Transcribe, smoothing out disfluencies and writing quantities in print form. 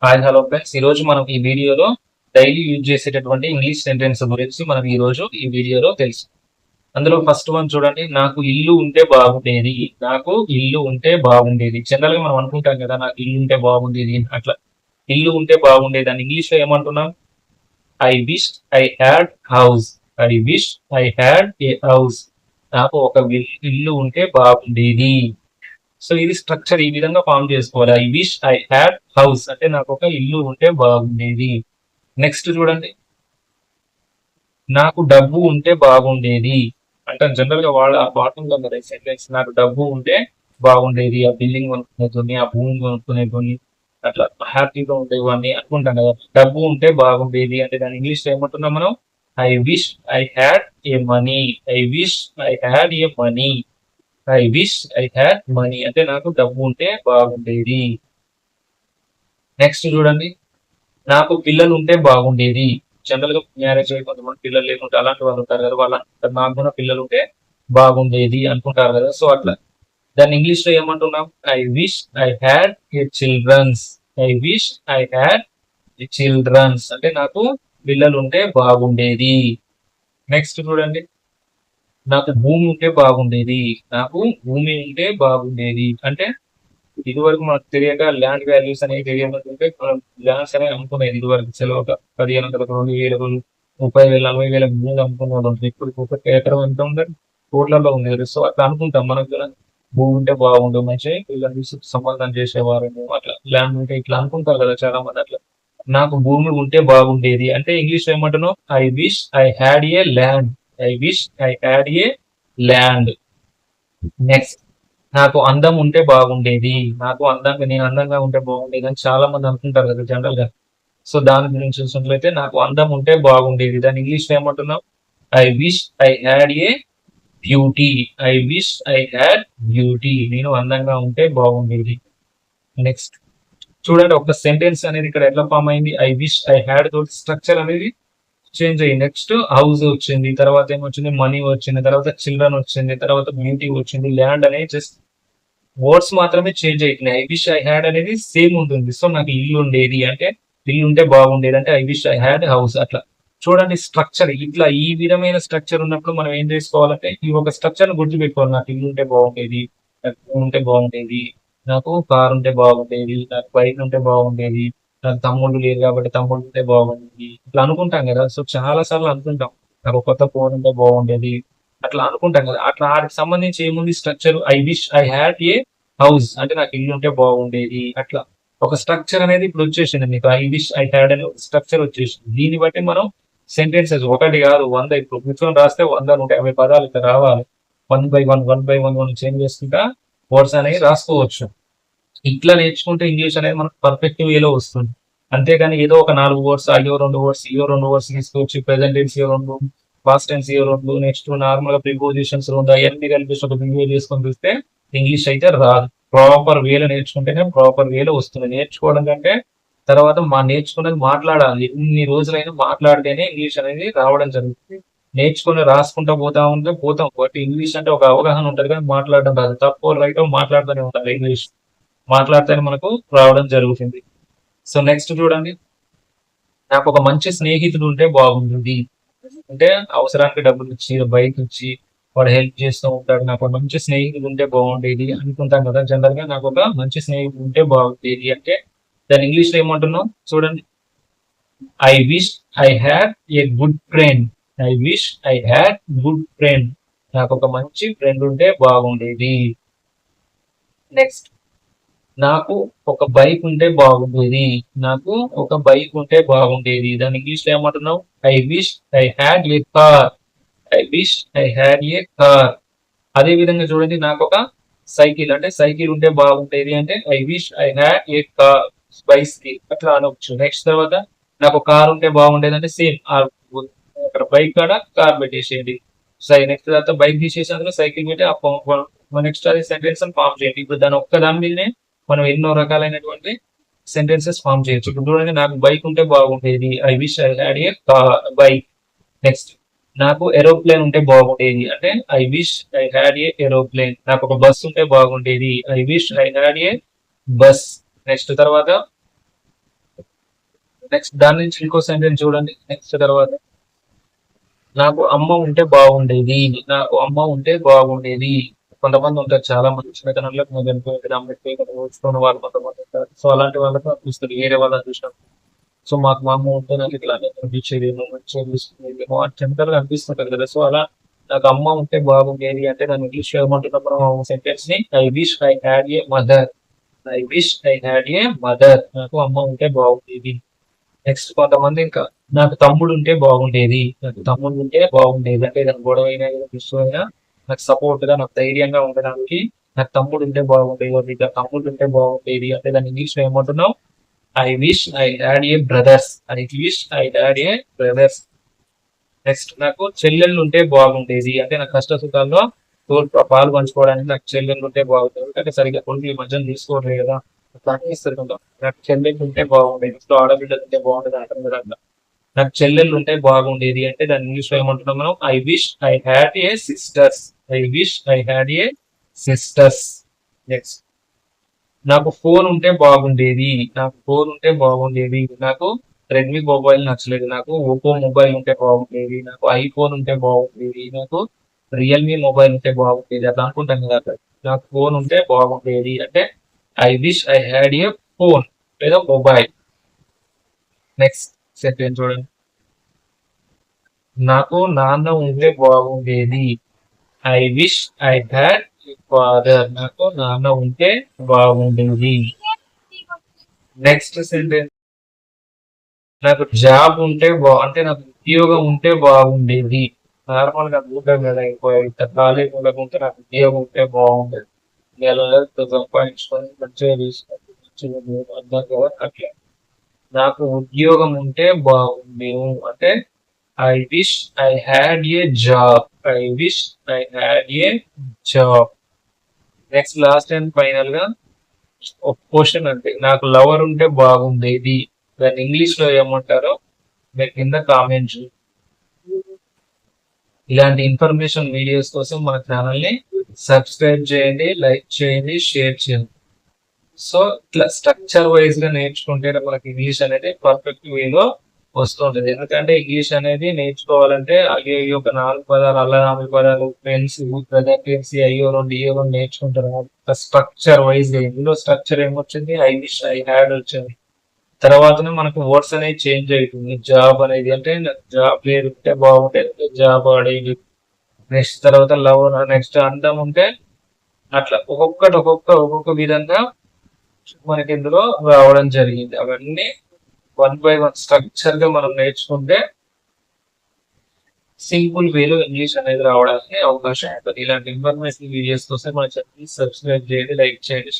Hi hello friends. ఈ రోజు మనం ఈ వీడియోలో డైలీ యూజ్ చేసేటటువంటి ఇంగ్లీష్ సెంటెన్స్ గురించి మనం ఈ వీడియోలో తెలుసు. అందులో ఫస్ట్ వన్ చూడండి. నాకు ఇల్లు ఉంటే బాగుండేది. నాకు ఇల్లు ఉంటే బాగుండేది. జనరల్ గా మనం అనుకుంటాం కదా, నాకు ఇల్లు ఉంటే బాగుండేది అట్లా. ఇల్లు ఉంటే బాగుండేది అని ఇంగ్లీష్ లో ఏమంటున్నాం? I wish I had house. I wish I had a house. నాకు ఒక ఇల్లు ఉంటే బాగుండేది. సో ఇది స్ట్రక్చర్ ఈ విధంగా ఫామ్ చేసుకోవాలి. I wish I had house అంటే నాకు ఒక ఇల్లు ఉంటే బాగుండేది. నెక్స్ట్ చూడండి. నాకు డబ్బు ఉంటే బాగుండేది అంటే జనరల్ గా వాళ్ళ వాడుతుంటాం కదా సెంటెన్స్. నాకు డబ్బు ఉంటే బాగుండేది, ఆ బిల్డింగ్ కొనుక్కునేది, ఆ భూమి కొనుక్కునేది, అట్లా హ్యాపీగా ఉండేవాడిని అనుకుంటాం కదా. డబ్బు ఉంటే బాగుండేది అంటే దాని ఇంగ్లీష్ లో ఏమంటున్నాం మనం? I wish I had A money. I wish I had A money. I wish I had money అంటే నాకు డబ్బు ఉంటే బాగుండేది. నెక్స్ట్ చూడండి. నాకు పిల్లలు ఉంటే బాగుండేది. జనరల్ గా మ్యారేజ్ అయ్యి కొంతమంది పిల్లలు లేకుంటే అలాంటి వాళ్ళు ఉంటారు కదా, వాళ్ళ నాకు కూడా పిల్లలు ఉంటే బాగుండేది అనుకుంటారు కదా. సో అట్లా దాన్ని ఇంగ్లీష్ లో ఏమంటున్నాం? I wish I had a childrens. I wish I had a childrens అంటే నాకు పిల్లలు ఉంటే బాగుండేది. నెక్స్ట్ చూడండి. నాకు భూమి ఉంటే బాగుండేది. నాకు భూమి ఉంటే బాగుండేది అంటే ఇదివరకు మనకు తెలియక ల్యాండ్ వాల్యూస్ అనేవి తెలియకుంటే మనం ల్యాండ్స్ అనేవి అమ్ముకునేది. ఇదివరకు సెలవు ఒక 1500, 2000, 30,000, 40,000 భూములు అమ్ముకునే వాళ్ళు. ఇప్పుడు ఒక ఎకరం ఎంత ఉందని కోట్లలో ఉండేది. సో అట్లా అనుకుంటాం మనకు కూడా భూమి ఉంటే బాగుండు, మంచి ఇలా సంబంధం చేసేవారు అట్లా. ల్యాండ్ ఉంటే ఇట్లా అనుకుంటారు కదా చాలా మంది అట్లా. నాకు భూమి ఉంటే బాగుండేది అంటే ఇంగ్లీష్ లో ఏమంటున్నావు? I wish I had A land. I wish I had A land. Next. నాకు అందం ఉంటే బాగుండేది. నేను అందంగా ఉంటే బాగుండేది అని చాలా మంది అనుకుంటారు కదా జనరల్ గా. సో దాని గురించి చూసినట్లయితే నాకు అందం ఉంటే బాగుండేది. దాని ఇంగ్లీష్ లో ఏమంటున్నాం? I wish I had a beauty. I wish I had beauty. నేను అందంగా ఉంటే బాగుండేది. నెక్స్ట్ చూడండి, ఒక సెంటెన్స్ అనేది ఇక్కడ ఎట్లా ఫామ్ అయింది? ఐ విష్ ఐ హ్యాడ్ తోటి స్ట్రక్చర్ అనేది చేంజ్ అయ్యింది. నెక్స్ట్ హౌస్ వచ్చింది, తర్వాత ఏమొచ్చింది? మనీ వచ్చింది, తర్వాత చిల్డ్రన్ వచ్చింది, తర్వాత బ్యూటీ వచ్చింది, ల్యాండ్ అనేది జస్ట్ వర్డ్స్ మాత్రమే చేంజ్ అవుతున్నాయి. ఐ విష్ ఐ హ్యాడ్ అనేది సేమ్ ఉంటుంది. సో నాకు ఇల్లు ఉండేది అంటే ఇల్లు ఉంటే బాగుండేది అంటే I wish I had house అట్లా. చూడండి స్ట్రక్చర్ ఇట్లా ఈ విధమైన స్ట్రక్చర్ ఉన్నప్పుడు మనం ఏం చేసుకోవాలంటే ఈ ఒక స్ట్రక్చర్ గుర్తుపెట్టుకోవాలి. నాకు ఇల్లు ఉంటే బాగుండేది, నాకు భూమి ఉంటే బాగుండేది, నాకు కార్ ఉంటే బాగుండేది, నాకు బైక్ ఉంటే బాగుండేది, నాకు తమ్ముళ్ళు లేరు కాబట్టి తమ్ముడు ఉంటే బాగుండేది ఇట్లా అనుకుంటాం కదా. సో చాలా సార్లు అనుకుంటాం నాకు కొత్త ఫోన్ ఉంటే బాగుండేది అట్లా అనుకుంటాం కదా. అట్లా వాటికి సంబంధించి ఏముంది structure? I wish I had a house అంటే నాకు ఇల్లు ఉంటే బాగుండేది అట్లా. ఒక స్ట్రక్చర్ అనేది ఇప్పుడు వచ్చేసింది మీకు. ఐ విష్ ఐ హ్యాడ్ అనే స్ట్రక్చర్ వచ్చేసింది. దీన్ని బట్టి మనం సెంటెన్సెస్ ఒకటి కాదు 100 ఇప్పుడు కూర్చొని రాస్తే 100, 150 పదాలు ఇక్కడ రావాలి. 1 by 1 చేంజ్ చేసుకుంటా వర్డ్స్ అనేవి రాసుకోవచ్చు. ఇట్లా నేర్చుకుంటే ఇంగ్లీష్ అనేది మనకు పర్ఫెక్ట్ వేలో వస్తుంది. అంతేగాని ఏదో ఒక 4 వర్డ్స్, అయ్యో 2 వర్డ్స్, ఇయో 2 వర్డ్స్ తీసుకొచ్చి ప్రెసెంట్ టెన్స్ ఇయో 2, పాస్ట్ టెన్స్ ఇయో 2, నెక్స్ట్ నార్మల్ గా ప్రిపోజిషన్స్ 2 అవన్నీ కలిపి ఒక వీడియో చేసుకొని చూస్తే ఇంగ్లీష్ అయితే రాదు. ప్రాపర్ వేలో నేర్చుకుంటేనే ప్రాపర్ వేలో వస్తుంది. నేర్చుకోవడం కంటే తర్వాత నేర్చుకున్నది మాట్లాడాలి. ఎన్ని రోజులైనా మాట్లాడితేనే ఇంగ్లీష్ అనేది రావడం జరుగుతుంది. నేర్చుకుని రాసుకుంటా పోతాం బట్ ఇంగ్లీష్ అంటే ఒక అవగాహన ఉంటుంది కానీ మాట్లాడడం రాదు. తప్పు రైట్ మాట్లాడుతూనే ఉంటారు ఇంగ్లీష్. మాట్లాడితేనే మనకు రావడం జరుగుతుంది. సో నెక్స్ట్ చూడండి. నాకు ఒక మంచి స్నేహితుడు ఉంటే బాగుంటుంది అంటే అవసరానికి డబ్బులు ఇచ్చి, బైక్ ఇచ్చి, వాడు హెల్ప్ చేస్తూ ఉంటాడు. నాకు ఒక మంచి స్నేహితుడు ఉంటే బాగుండేది అనుకుంటాం కదా జనరల్ గా. నాకు ఒక మంచి స్నేహితుడు ఉంటే బాగుండేది అంటే దాని ఇంగ్లీష్ లో ఏమంటున్నాం చూడండి. I wish I had a good friend. I wish I had good friend. నాకు ఒక మంచి ఫ్రెండ్ ఉంటే బాగుండేది. నెక్స్ట్. నాకు ఒక బైక్ ఉంటే బాగుండేది. నాకు ఒక బైక్ ఉంటే బాగుండేది. దాని ఇంగ్లీష్ లో ఏమంటున్నావు? I wish I had A car. I wish I had A car. అదే విధంగా చూడండి. నాకు ఒక సైకిల్ అంటే సైకిల్ ఉంటే బాగుండేది అంటే I wish I had A car, bicycle అట్లా అనవచ్చు. నెక్స్ట్ తర్వాత నాకు కార్ ఉంటే బాగుండేది అంటే సేమ్ అక్కడ బైక్ కాడ కార్ పెట్టేసేయండి. నెక్స్ట్ తర్వాత బైక్ తీసేసి అందులో సైకిల్ పెట్టి నెక్స్ట్ అది సెంటెన్స్ ఫామ్ చేయండి. ఇప్పుడు దాని ఒక్క దాని మీదనే మనం ఎన్నో రకాలైనటువంటి సెంటెన్సెస్ ఫామ్ చేయొచ్చు. ఇప్పుడు చూడండి. నాకు బైక్ ఉంటే బాగుండేది. I wish I had A bike. Next. నాకు ఏరోప్లేన్ ఉంటే బాగుండేది అంటే I wish I had A aeroplane. నాకు ఒక బస్ ఉంటే బాగుండేది. I wish I had A bus. Next తర్వాత నెక్స్ట్ దాని నుంచి ఇంకో సెంటెన్స్ చూడండి. నెక్స్ట్ తర్వాత నాకు అమ్మ ఉంటే బాగుండేది. నాకు అమ్మ ఉంటే బాగుండేది. కొంతమంది ఉంటారు, చాలా మంది చిన్నతనంలో చనిపోయి అమ్మకి ఓచుకున్న వాళ్ళు కొంతమంది ఉంటారు. సో అలాంటి వాళ్ళతో అనిపిస్తుంది వేరే వాళ్ళని చూసినప్పుడు. సో మాకు మా అమ్మ ఉంటే నాకు ఇట్లా అనిపించేదేమో, మంచిగా చూసుకునేదేమో అని జనరల్ గా అనిపిస్తుంటది కదా. సో అలా నాకు అమ్మ ఉంటే బాగుండేది అంటే దాన్ని ఇంగ్లీష్ లో ఏమంటున్నాం మనం సెంటెన్స్ ని, I wish I had A mother. I wish I had A mother. నాకు అమ్మ ఉంటే బాగుండేది. నెక్స్ట్ కొంతమంది ఇంకా నాకు తమ్ముడు ఉంటే బాగుండేది. నాకు తమ్ముడు ఉంటే బాగుండేది అంటే ఏదైనా గొడవ అయినా ఏదైనా ఇష్యూ అయినా నాకు సపోర్ట్ గా, నాకు ధైర్యంగా ఉండడానికి నాకు తమ్ముడు ఉంటే బాగుండేది. ఇక తమ్ముడు ఉంటే బాగుండేది అంటే దాన్ని ఇంగ్లీష్ లో ఏమంటున్నాం, I wish I had a brothers. I wish I had a brothers. Next నాకు చెల్లెళ్ళు ఉంటే బాగుండేది అంటే నాకు కష్ట సుఖాల్లో పాలు పంచుకోవడానికి నాకు చెల్లెళ్ళు ఉంటే బాగుండేది. అంటే సరిగ్గా కొడుకు ఈ మధ్యన తీసుకోవట్లేదు కదా, అట్లా అనిపిస్తుంది కొంచెం. నాకు చెల్లెళ్ళు ఉంటే బాగుండేది. ఇంట్లో ఆడబిడ్డలు ఉంటే బాగుండేది అంటారు కదా అట్లా. నాకు చెల్లెళ్ళు ఉంటే బాగుండేది అంటే దాన్ని ఇంగ్లీష్ లో ఏమంటున్నాం మనం, I wish I had A sisters. I wish I had A sisters. Next నాకు ఫోన్ ఉంటే బాగుండేది. నాకు ఫోన్ ఉంటే బాగుండేది. నాకు రెడ్మీ మొబైల్ నచ్చలేదు. నాకు ఓప్పో మొబైల్ ఉంటే బాగుండేది. నాకు ఐఫోన్ ఉంటే బాగుండేది. నాకు రియల్మీ మొబైల్ ఉంటే బాగుండేది. అట్లా అనుకుంటాం కదా అట్లా. నాకు ఫోన్ ఉంటే బాగుండేది అంటే I wish I had A phone లేదా మొబైల్. నెక్స్ట్ సెంటెన్స్ చూడండి. నాకు నాన్న ఉంటే బాగుండేది. I wish I had father. నాకు నాన్న ఉంటే బాగుండేది. నెక్స్ట్ సెంటెన్స్ నాకు జాబ్ ఉంటే అంటే నాకు ఉద్యోగం ఉంటే బాగుండేది. నార్మల్ గా అనుకుంటాం కదా, ఇంత ఖాళీ ఉండకుంటే నాకు ఉద్యోగం ఉంటే బాగుండేది. నెలతో సంపాదించుకొని మంచిగా తీసుకొని మంచిగా అర్థం కదా అట్లా. నాకు ఉద్యోగం ఉంటే బాగుండేది అంటే I wish I had A job. I wish I had A job. Next last and final గా ఒక క్వశ్చన్ అంటే నాకు లవర్ ఉంటే బాగుండేది. దాన్ని ఇంగ్లీష్ లో ఏమంటారో మీరు కింద కామెంట్. ఇలాంటి ఇన్ఫర్మేషన్ వీడియోస్ కోసం మన ఛానల్ ని సబ్స్క్రైబ్ చేయండి, లైక్ చేయండి, షేర్ చేయండి. సో ఇట్లా స్ట్రక్చర్ వైజ్ గా నేర్చుకుంటే మనకి ఇంగ్లీష్ అనేది పర్ఫెక్ట్ వేలో వస్తుంటది. ఎందుకంటే ఇంగ్లీష్ అనేది నేర్చుకోవాలంటే అయ్యో ఈ ఒక 4 పదాలు, అల్ల 4 పదాలు, ఫ్రెండ్స్, బ్రదర్, ఫ్రెండ్స్, అయ్యో 2 ఇయో 2 నేర్చుకుంటారు. స్ట్రక్చర్ వైజ్ గా ఇందులో స్ట్రక్చర్ ఏమొచ్చింది, ఐ విష్ ఐ హ్యాడ్ వచ్చింది. తర్వాతనే మనకు వర్డ్స్ అనేది చేంజ్ అవుతుంది. జాబ్ అనేది అంటే జాబ్ పేరు ఉంటే బాగుంటుంది, జాబ్ అడిగి. నెక్స్ట్ తర్వాత లవ్, నెక్స్ట్ అందం ఉంటే అట్లా ఒక్కొక్క విధంగా మనకి ఇందులో రావడం జరిగింది. అవన్నీ 1 by 1 స్ట్రక్చర్ గా మనం నేర్చుకుంటే సింపుల్ వేలో ఇంగ్లీష్ అనేది రావడానికి అవకాశం ఉంటుంది. ఇలాంటి ఇన్ఫర్మేషన్ వీడియోస్ కోసం మన ఛానల్ సబ్స్క్రైబ్ చేయండి, లైక్ చేయండి.